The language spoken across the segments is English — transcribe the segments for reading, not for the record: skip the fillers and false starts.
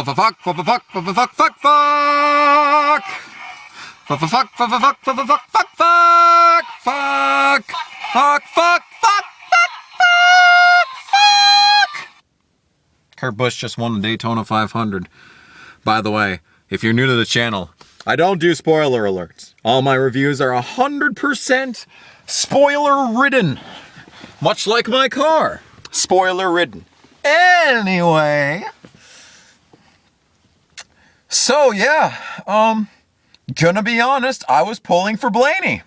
Fuck, fuck, fuck, fuck, fuck, fuck, fuck, fuck, fuck. Fuck, fuck, fuck, fuck, fuck, fuck, fuck, fuck, fuck, fuck, fuck, fuck, fuck, fuck. Kurt Busch just won the Daytona 500. By the way, if you're new to the channel, I don't do spoiler alerts. All my reviews are 100% spoiler-ridden. Much like my car. Spoiler-ridden. Anyway. So, yeah. Gonna be honest, I was pulling for Blaney.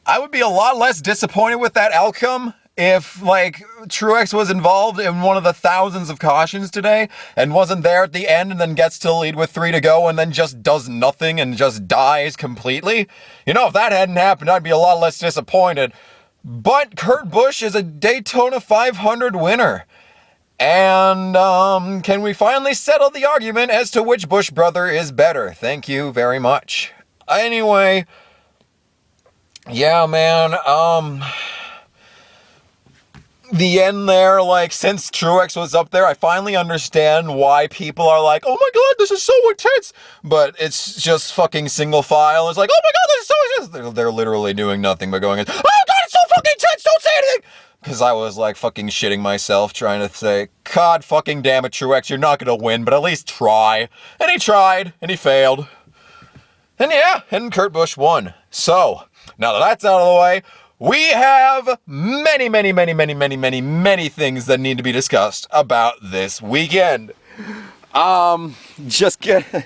I would be a lot less disappointed with that outcome if, like, Truex was involved in one of the thousands of cautions today and wasn't there at the end and then gets to the lead with 3 to go and then just does nothing and just dies completely. You know, if that hadn't happened, I'd be a lot less disappointed. But Kurt Busch is a Daytona 500 winner. And, can we finally settle the argument as to which Busch brother is better? Thank you very much. Anyway, yeah, man, the end there, like, since Truex was up there, I finally understand why people are like, oh my god, this is so intense, but it's just fucking single file. It's like, oh my god, this is so intense. They're literally doing nothing but going, oh god, it's so fucking intense, don't say anything! Because I was, like, fucking shitting myself trying to say, God fucking damn it, Truex, you're not gonna win, but at least try. And he tried, and he failed. And yeah, and Kurt Busch won. So, now that that's out of the way, we have many things that need to be discussed about this weekend. Just gonna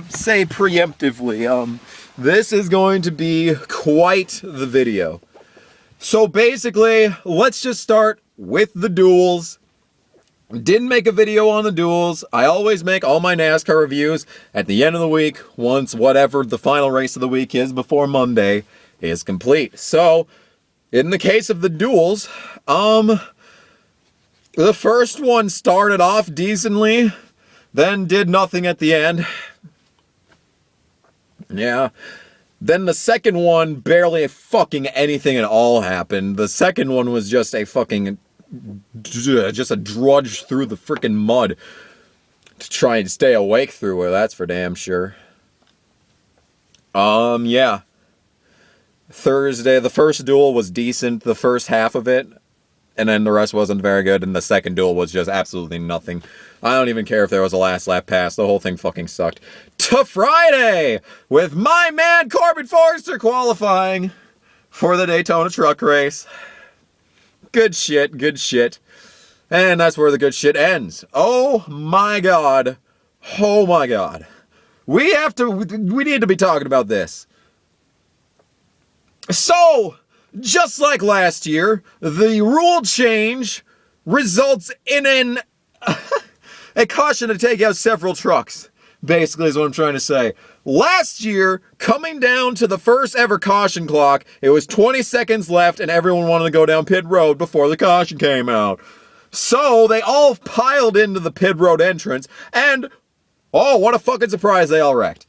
say preemptively, this is going to be quite the video. So basically, let's just start with the duels. Didn't make a video on the duels. I always make all my NASCAR reviews at the end of the week, once whatever the final race of the week is before Monday is complete. So, in the case of the duels, the first one started off decently, then did nothing at the end. Yeah. Then the second one, barely fucking anything at all happened. The second one was just a fucking, just a drudge through the freaking mud to try and stay awake through it, that's for damn sure. Yeah. Thursday, the first duel was decent, the first half of it, and then the rest wasn't very good, and the second duel was just absolutely nothing. I don't even care if there was a last lap pass, the whole thing fucking sucked. To Friday, with my man Corbin Forrester qualifying for the Daytona truck race. Good shit, good shit. And that's where the good shit ends. Oh my god. Oh my god. We need to be talking about this. So, just like last year, the rule change results in a caution to take out several trucks. Basically is what I'm trying to say. Last year, coming down to the first ever caution clock, it was 20 seconds left and everyone wanted to go down pit road before the caution came out. So, they all piled into the pit road entrance and, oh, what a fucking surprise, they all wrecked.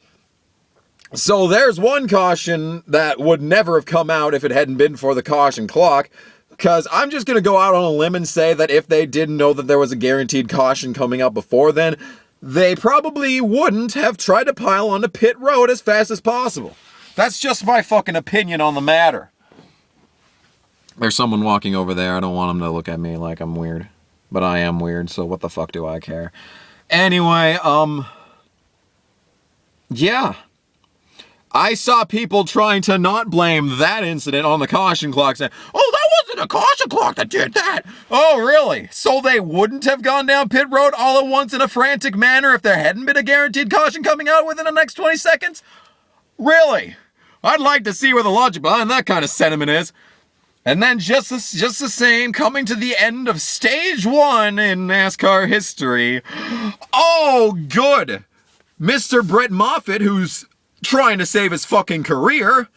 So there's one caution that would never have come out if it hadn't been for the caution clock, because I'm just going to go out on a limb and say that if they didn't know that there was a guaranteed caution coming up before then, they probably wouldn't have tried to pile onto pit road as fast as possible. That's just my fucking opinion on the matter. There's someone walking over there. I don't want them to look at me like I'm weird. But I am weird, so what the fuck do I care? Anyway, yeah. I saw people trying to not blame that incident on the caution clock, saying, oh, that wasn't a caution clock that did that. Oh, really? So they wouldn't have gone down pit road all at once in a frantic manner if there hadn't been a guaranteed caution coming out within the next 20 seconds? Really? I'd like to see where the logic behind that kind of sentiment is. And then just the same, coming to the end of stage 1 in NASCAR history. Oh, good. Mr. Brett Moffitt, who's trying to save his fucking career,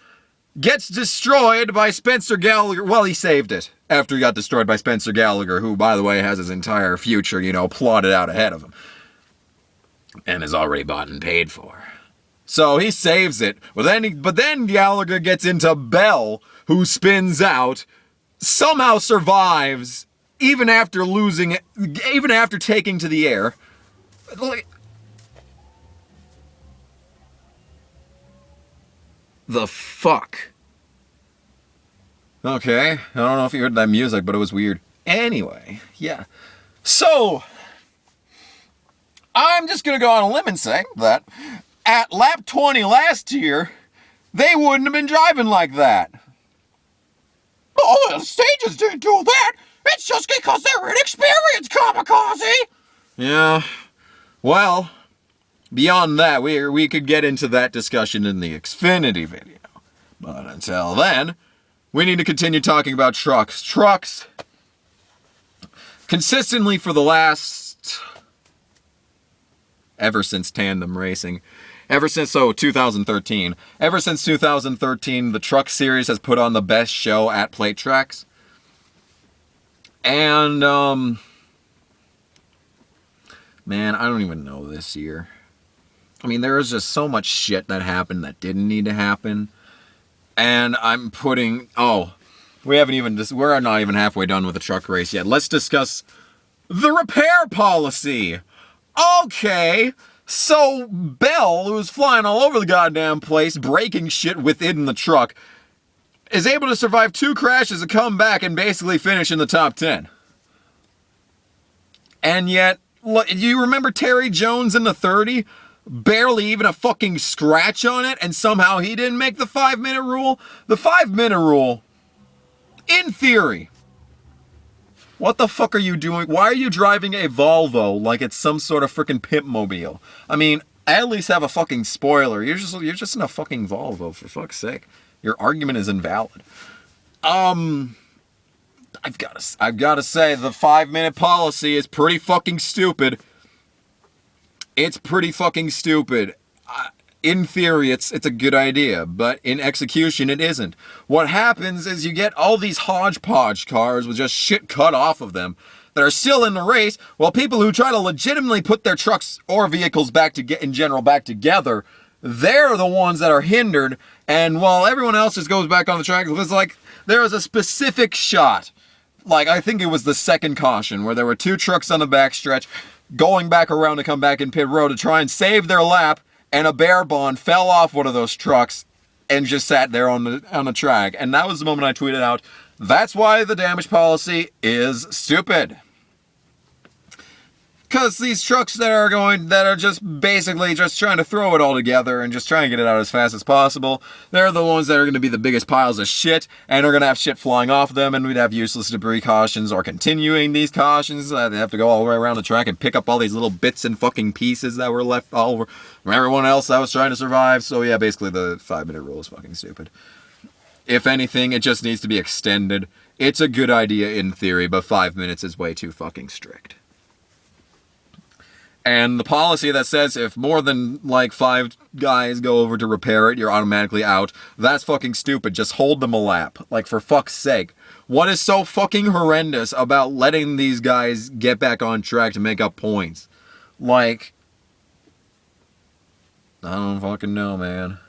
gets destroyed by Spencer Gallagher. Well, he saved it after he got destroyed by Spencer Gallagher, who, by the way, has his entire future, you know, plotted out ahead of him. And is already bought and paid for. So he saves it. But then Gallagher gets into Bell, who spins out, somehow survives even after losing, even after taking to the air, like, the fuck? Okay, I don't know if you heard that music, but it was weird. Anyway, yeah. So, I'm just gonna go on a limb and say that at lap 20 last year, they wouldn't have been driving like that. Oh, the stages didn't do that. It's just because they're inexperienced, kamikaze. Yeah. Well, beyond that, we could get into that discussion in the Xfinity video. But until then, we need to continue talking about trucks. Trucks, consistently for the last, ever since tandem racing, ever since 2013. Ever since 2013, the Truck Series has put on the best show at plate tracks. And, man, I don't even know this year. I mean, there was just so much shit that happened that didn't need to happen. And I'm putting, we're not even halfway done with the truck race yet. Let's discuss the repair policy. Okay, so Bell, who's flying all over the goddamn place, breaking shit within the truck, is able to survive 2 crashes and come back and basically finish in the top 10. And yet, you remember Terry Jones in the 30? Barely even a fucking scratch on it, and somehow he didn't make the 5-minute rule? The 5-minute rule, in theory, what the fuck are you doing? Why are you driving a Volvo like it's some sort of freaking pimp mobile? I mean, at least have a fucking spoiler. You're just in a fucking Volvo, for fuck's sake. Your argument is invalid. I've got to say, the 5-minute policy is pretty fucking stupid. It's pretty fucking stupid. In theory, it's a good idea, but in execution, it isn't. What happens is you get all these hodgepodge cars with just shit cut off of them that are still in the race, while people who try to legitimately put their trucks or vehicles back together, they're the ones that are hindered. And while everyone else just goes back on the track, it's like there was a specific shot, like I think it was the second caution, where there were 2 trucks on the backstretch going back around to come back in pit road to try and save their lap, and a bear bond fell off one of those trucks and just sat there on the track. And that was the moment I tweeted out, that's why the damage policy is stupid. Because these trucks that are just basically just trying to throw it all together and just trying to get it out as fast as possible, they're the ones that are going to be the biggest piles of shit, and are going to have shit flying off them, and we'd have useless debris cautions, or continuing these cautions. They have to go all the way around the track and pick up all these little bits and fucking pieces that were left all over from everyone else that was trying to survive. So yeah, basically the 5-minute rule is fucking stupid. If anything, it just needs to be extended. It's a good idea in theory, but 5 minutes is way too fucking strict. And the policy that says if more than, 5 guys go over to repair it, you're automatically out, that's fucking stupid. Just hold them a lap. Like, for fuck's sake. What is so fucking horrendous about letting these guys get back on track to make up points? Like, I don't fucking know, man.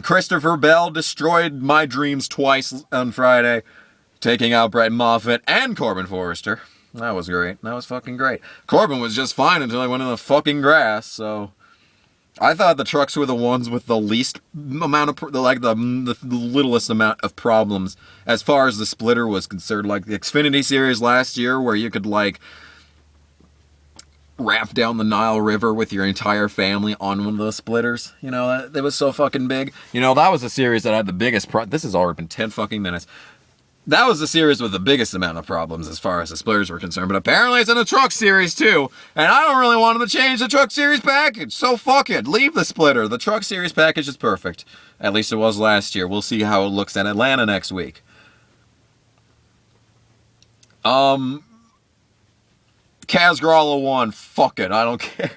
Christopher Bell destroyed my dreams twice on Friday, taking out Brett Moffitt and Corbin Forrester. That was great. That was fucking great. Corbin was just fine until I went in the fucking grass, so I thought the trucks were the ones with the least amount of, the littlest amount of problems as far as the splitter was concerned. Like the Xfinity Series last year, where you could, raft down the Nile River with your entire family on one of those splitters. You know, that was so fucking big. You know, that was the series that had the biggest this has already been 10 fucking minutes. That was the series with the biggest amount of problems as far as the splitters were concerned, but apparently it's in the Truck Series too, and I don't really want them to change the Truck Series package, so fuck it, leave the splitter. The Truck Series package is perfect. At least it was last year. We'll see how it looks in Atlanta next week. Kaz Gralla won. Fuck it, I don't care.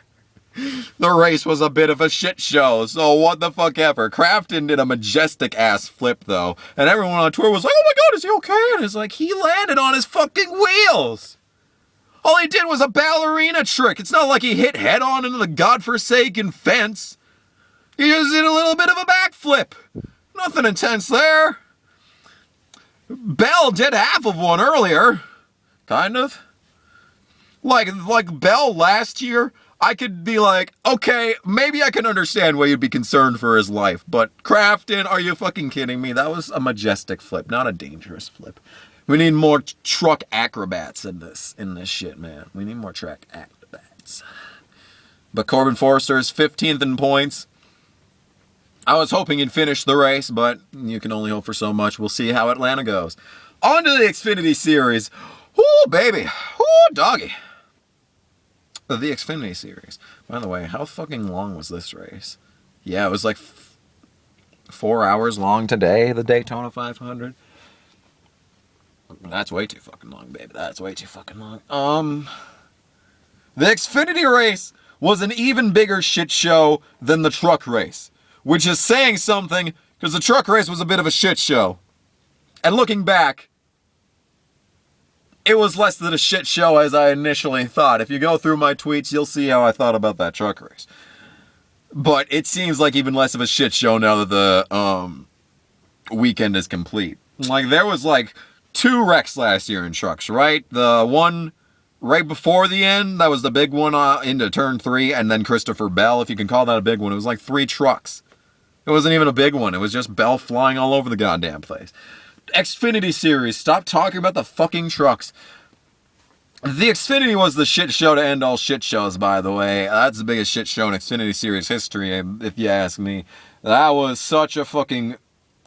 The race was a bit of a shit show, so what the fuck ever. Crafton did a majestic ass flip though, and everyone on tour was like, oh my god, is he okay? And it's like, he landed on his fucking wheels. All he did was a ballerina trick. It's not like he hit head on into the godforsaken fence. He just did a little bit of a backflip. Nothing intense there. Bell did half of one earlier. Kind of. Like Bell last year, I could be like, okay, maybe I can understand why you'd be concerned for his life, but Crafton, are you fucking kidding me? That was a majestic flip, not a dangerous flip. We need more truck acrobats in this shit, man. We need more track acrobats. But Corbin Forrester is 15th in points. I was hoping he'd finish the race, but you can only hope for so much. We'll see how Atlanta goes. On to the Xfinity Series. Ooh, baby. Ooh, doggy. The Xfinity Series. By the way, how fucking long was this race? Yeah, it was like 4 hours long today, the Daytona 500. That's way too fucking long, baby. That's way too fucking long. The Xfinity race was an even bigger shit show than the truck race, which is saying something because the truck race was a bit of a shit show. And looking back, it was less than a shit show as I initially thought. If you go through my tweets, you'll see how I thought about that truck race. But it seems like even less of a shit show now that the weekend is complete. Like, there was like 2 wrecks last year in trucks, right? The one right before the end, that was the big one into turn 3, and then Christopher Bell, if you can call that a big one. It was like 3 trucks. It wasn't even a big one. It was just Bell flying all over the goddamn place. Xfinity Series, stop talking about the fucking trucks. The Xfinity was the shit show to end all shit shows, by the way. That's the biggest shit show in Xfinity Series history, if you ask me. That was such a fucking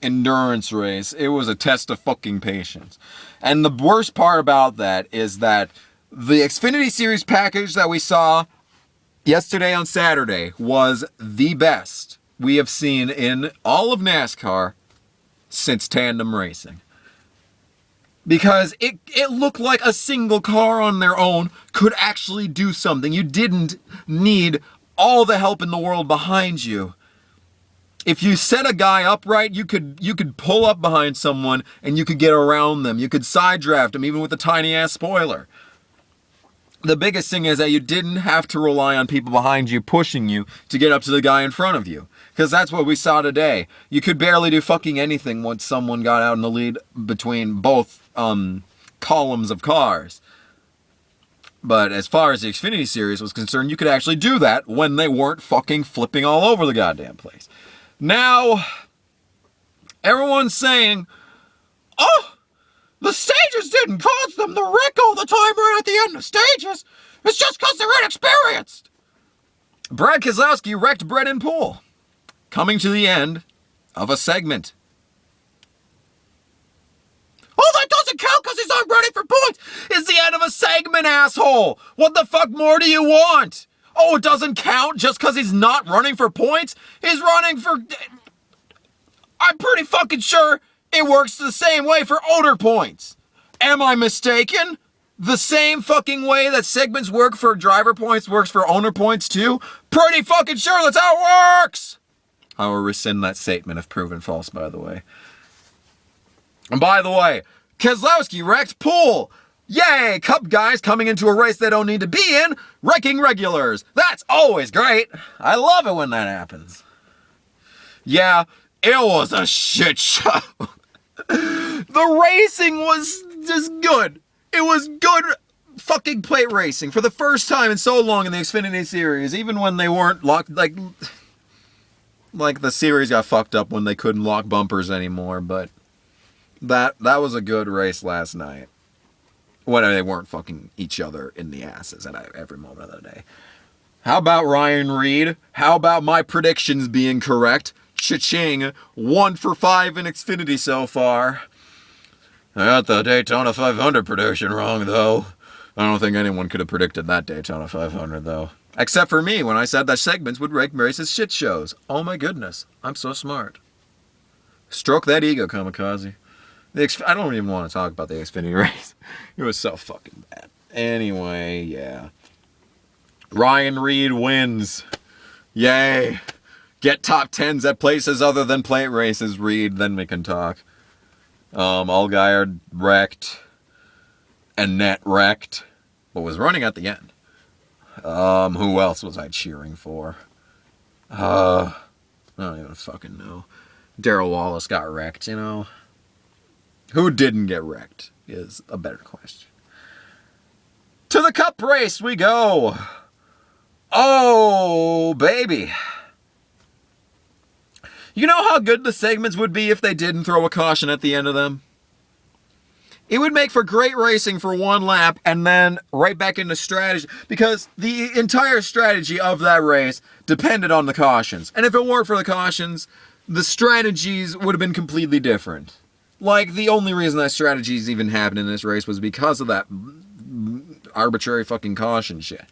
endurance race. It was a test of fucking patience. And the worst part about that is that the Xfinity Series package that we saw yesterday on Saturday was the best we have seen in all of NASCAR since tandem racing. Because it looked like a single car on their own could actually do something. You didn't need all the help in the world behind you. If you set a guy up right, you could pull up behind someone and you could get around them. You could side draft them even with a tiny ass spoiler. The biggest thing is that you didn't have to rely on people behind you pushing you to get up to the guy in front of you. Because that's what we saw today. You could barely do fucking anything once someone got out in the lead between both columns of cars. But as far as the Xfinity Series was concerned, you could actually do that when they weren't fucking flipping all over the goddamn place. Now, everyone's saying, oh, the stages didn't cause them to wreck all the time right at the end of stages. It's just because they're inexperienced. Brad Keselowski wrecked Brennan Poole, coming to the end of a segment. Oh, that doesn't count because he's not running for points. It's the end of a segment, asshole. What the fuck more do you want? Oh, it doesn't count just because he's not running for points? He's running for... I'm pretty fucking sure it works the same way for owner points. Am I mistaken? The same fucking way that segments work for driver points works for owner points too? Pretty fucking sure that's how it works! I will rescind that statement if proven false, by the way. And by the way, Keselowski wrecked Poole. Yay, Cup guys coming into a race they don't need to be in, wrecking regulars. That's always great. I love it when that happens. Yeah, it was a shit show. The racing was just good. It was good fucking plate racing for the first time in so long in the Xfinity Series, even when they weren't locked, like the series got fucked up when they couldn't lock bumpers anymore, but that was a good race last night. When they weren't fucking each other in the asses at every moment of the day. How about Ryan Reed? How about my predictions being correct? Cha-ching, 1 for 5 in Xfinity so far. I got the Daytona 500 prediction wrong, though. I don't think anyone could have predicted that Daytona 500, though. Except for me, when I said that segments would make races shit shows. Oh my goodness, I'm so smart. Stroke that ego, kamikaze. I don't even want to talk about the Xfinity race. It was so fucking bad. Anyway, yeah. Ryan Reed wins. Yay. Get top 10s at places other than plate races, Reed. Then we can talk. Allgaier wrecked. Annette wrecked. But was running at the end. Who else was I cheering for? I don't even fucking know. Darrell Wallace got wrecked, you know. Who didn't get wrecked is a better question. To the Cup race we go. Oh, baby. You know how good the segments would be if they didn't throw a caution at the end of them? It would make for great racing for one lap and then right back into strategy, because the entire strategy of that race depended on the cautions. And if it weren't for the cautions, the strategies would have been completely different. Like, the only reason that strategies even happened in this race was because of that arbitrary fucking caution shit.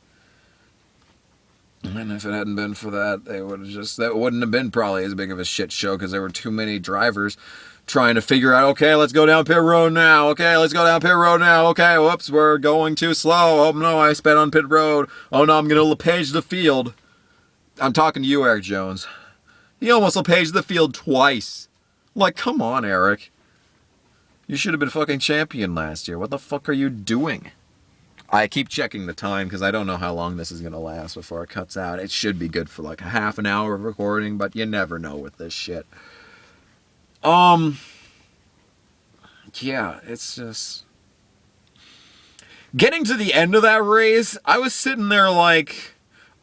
And if it hadn't been for that, that wouldn't have been probably as big of a shit show, because there were too many drivers trying to figure out, okay, let's go down pit road now. Okay, let's go down pit road now. Okay, whoops, we're going too slow. Oh no, I sped on pit road. Oh no, I'm going to LePage the field. I'm talking to you, Eric Jones. He almost LePaged the field twice. Like, come on, Eric. You should have been fucking champion last year. What the fuck are you doing? I keep checking the time because I don't know how long this is going to last before it cuts out. It should be good for like a half an hour of recording, but you never know with this shit. Yeah, it's just... Getting to the end of that race, I was sitting there like,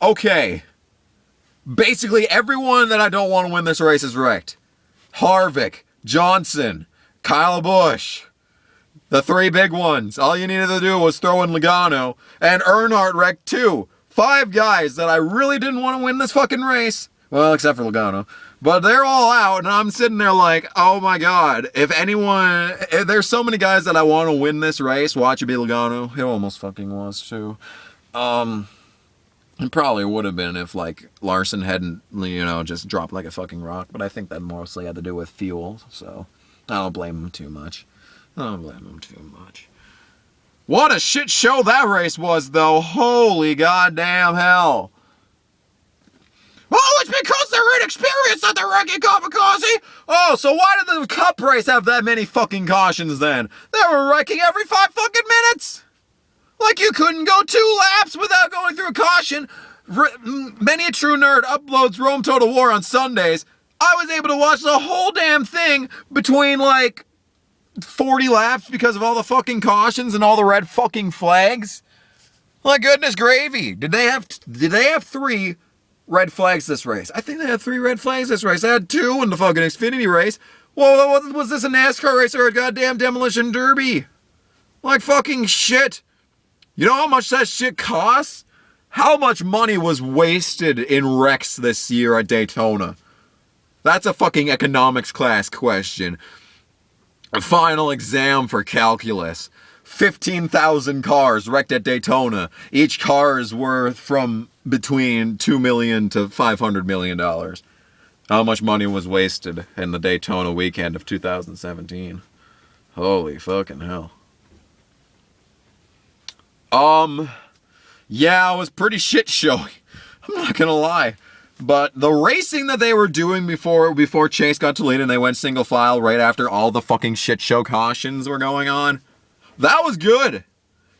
okay, basically everyone that I don't want to win this race is wrecked. Harvick, Johnson, Kyle Busch, the three big ones. All you needed to do was throw in Logano, and Earnhardt wrecked too. 5 guys that I really didn't want to win this fucking race. Well, except for Logano. But they're all out, and I'm sitting there like, oh my god, if there's so many guys that I want to win this race, watch it be Logano. He almost fucking was too. It probably would have been if, like, Larson hadn't, just dropped like a fucking rock, but I think that mostly had to do with fuel, so I don't blame him too much. What a shit show that race was, though. Holy goddamn hell. Oh, it's because they're inexperienced that they're wrecking Kamikaze. Oh, so why did the Cup race have that many fucking cautions then? They were wrecking every 5 fucking minutes. Like, you couldn't go 2 laps without going through a caution. Many a true nerd uploads Rome Total War on Sundays. I was able to watch the whole damn thing between, like, 40 laps because of all the fucking cautions and all the red fucking flags. My goodness gravy. Did they have 3 red flags this race? I think they had 3 red flags this race. They had 2 in the fucking Xfinity race. Well, was this a NASCAR race or a goddamn demolition derby? Like fucking shit. You know how much that shit costs? How much money was wasted in wrecks this year at Daytona? That's a fucking economics class question. A final exam for calculus. 15,000 cars wrecked at Daytona. Each car is worth from between $2 million to $500 million. How much money was wasted in the Daytona weekend of 2017? Holy fucking hell. Yeah, it was pretty shit showy. I'm not gonna lie. But the racing that they were doing before Chase got to lead and they went single file right after all the fucking shit show cautions were going on, that was good.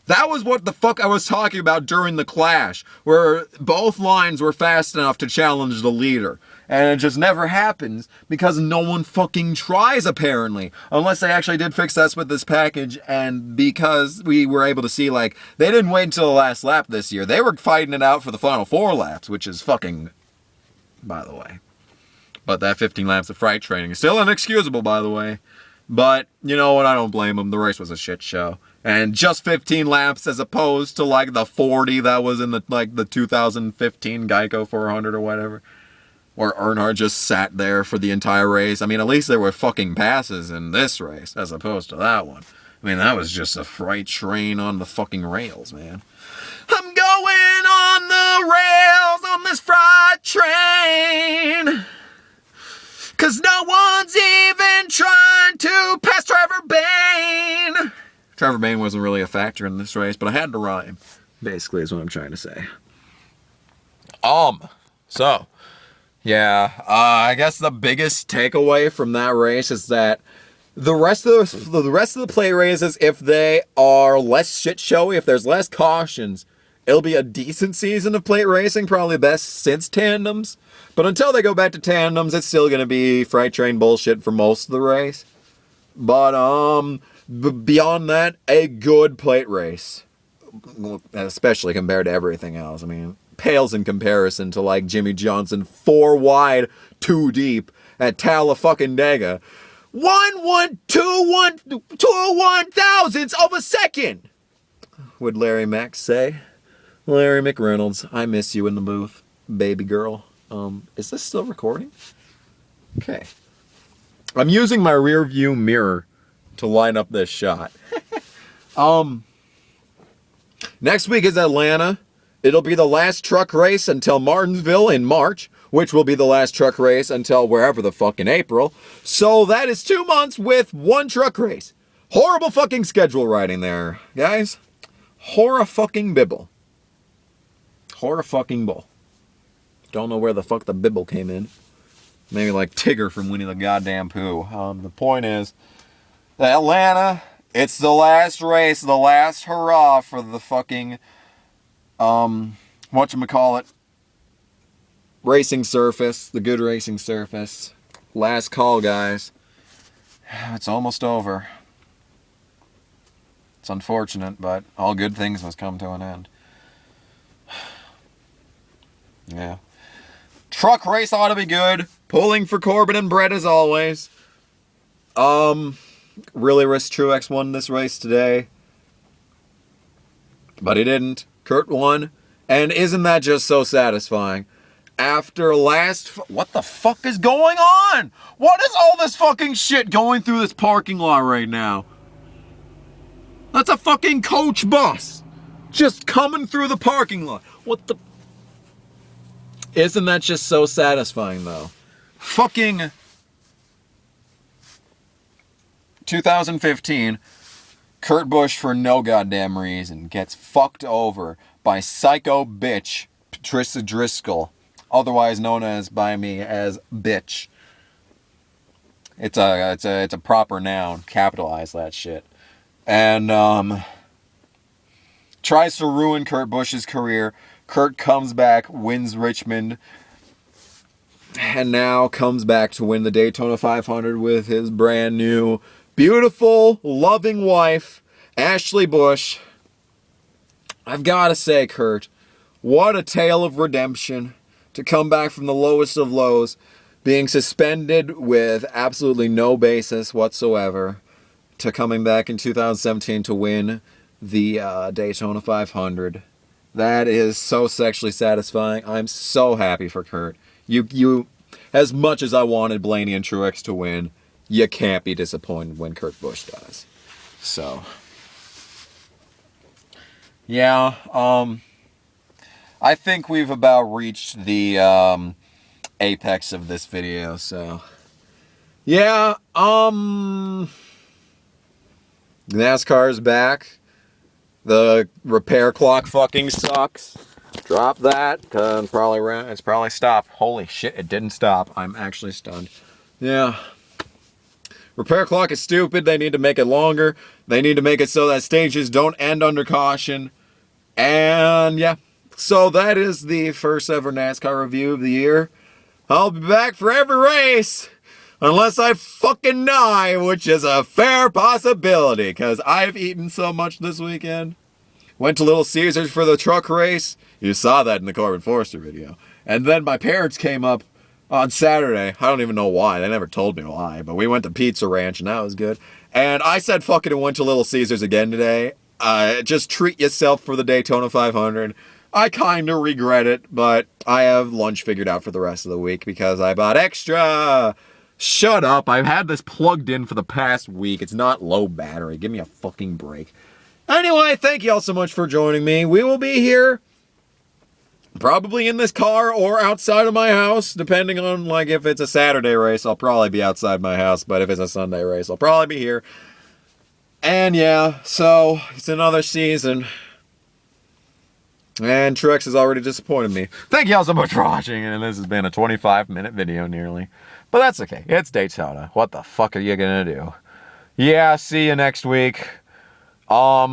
That was what the fuck I was talking about during the clash, where both lines were fast enough to challenge the leader. And it just never happens because no one fucking tries, apparently. Unless they actually did fix us with this package, and because we were able to see, like, they didn't wait until the last lap this year. They were fighting it out for the final 4 laps, which is fucking, by the way. But that 15 laps of freight training is still inexcusable, by the way. But, you know what, I don't blame them. The race was a shit show. And just 15 laps as opposed to, like, the 40 that was in the 2015 Geico 400 or whatever. Where Earnhardt just sat there for the entire race. I mean, at least there were fucking passes in this race, as opposed to that one. I mean, that was just a freight train on the fucking rails, man. I'm going on the rails on this freight train. 'Cause no one's even trying to pass Trevor Bayne. Trevor Bayne wasn't really a factor in this race, but I had to rhyme. Basically is what I'm trying to say. So... yeah, I guess the biggest takeaway from that race is that the rest of the play races, if they are less shit showy, if there's less cautions, it'll be a decent season of plate racing, probably best since tandems. But until they go back to tandems, it's still going to be freight train bullshit for most of the race. But, beyond that, a good plate race. Especially compared to everything else. I mean, pales in comparison to, like, Jimmy Johnson 4 wide, 2 deep at Talladega. 1 thousandths of a second, would Larry Mack say. Larry McReynolds, I miss you in the booth, baby girl. Is this still recording? Okay. I'm using my rear view mirror to line up this shot. Next week is Atlanta. It'll be the last truck race until Martinsville in March, which will be the last truck race until wherever the fuck in April. So that is 2 months with 1 truck race. Horrible fucking schedule writing there, guys. Horror fucking bibble. Horror fucking bull. Don't know where the fuck the bibble came in. Maybe like Tigger from Winnie the Goddamn Pooh. The point is, Atlanta, it's the last race, the last hurrah for the fucking, whatchamacallit, racing surface, the good racing surface. Last call, guys. It's almost over. It's unfortunate, but all good things must come to an end. Yeah. Truck race ought to be good. Pulling for Corbin and Brett as always. Really wish Truex won this race today. But he didn't. Kurt won. And isn't that just so satisfying? After what the fuck is going on? What is all this fucking shit going through this parking lot right now? That's a fucking coach bus. Just coming through the parking lot. What the... Isn't that just so satisfying, though? Fucking 2015, Kurt Busch, for no goddamn reason, gets fucked over by psycho bitch Patricia Driscoll, otherwise known as by me as bitch. It's a proper noun. Capitalize that shit. And tries to ruin Kurt Busch's career. Kurt comes back, wins Richmond, and now comes back to win the Daytona 500 with his brand new, beautiful, loving wife, Ashley Busch. I've got to say, Kurt, what a tale of redemption to come back from the lowest of lows, being suspended with absolutely no basis whatsoever, to coming back in 2017 to win the Daytona 500. That is so sexually satisfying. I'm so happy for Kurt. You, as much as I wanted Blaney and Truex to win, you can't be disappointed when Kurt Busch does. So, yeah, I think we've about reached the apex of this video. So, yeah, NASCAR's back. The repair clock fucking sucks. Drop that. It's probably stopped. Holy shit, it didn't stop. I'm actually stunned. Yeah. Repair clock is stupid. They need to make it longer. They need to make it so that stages don't end under caution. And yeah. So that is the first ever NASCAR review of the year. I'll be back for every race. Unless I fucking die, which is a fair possibility, because I've eaten so much this weekend. Went to Little Caesars for the truck race. You saw that in the Corbin Forrester video. And then my parents came up on Saturday. I don't even know why. They never told me why. But we went to Pizza Ranch, and that was good. And I said fuck it and went to Little Caesars again today. Just treat yourself for the Daytona 500. I kind of regret it, but I have lunch figured out for the rest of the week because I bought extra. Shut up. I've had this plugged in for the past week. It's not low battery. Give me a fucking break. Anyway, thank you all so much for joining me. We will be here probably in this car or outside of my house, depending on, like, if it's a Saturday race, I'll probably be outside my house, but if it's a Sunday race, I'll probably be here. And yeah, so it's another season. And Truex has already disappointed me. Thank you all so much for watching, and this has been a 25-minute video nearly. But that's okay. It's Daytona. What the fuck are you gonna do? Yeah, see you next week. I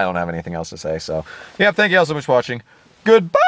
don't have anything else to say, so yeah, thank you all so much for watching. Goodbye!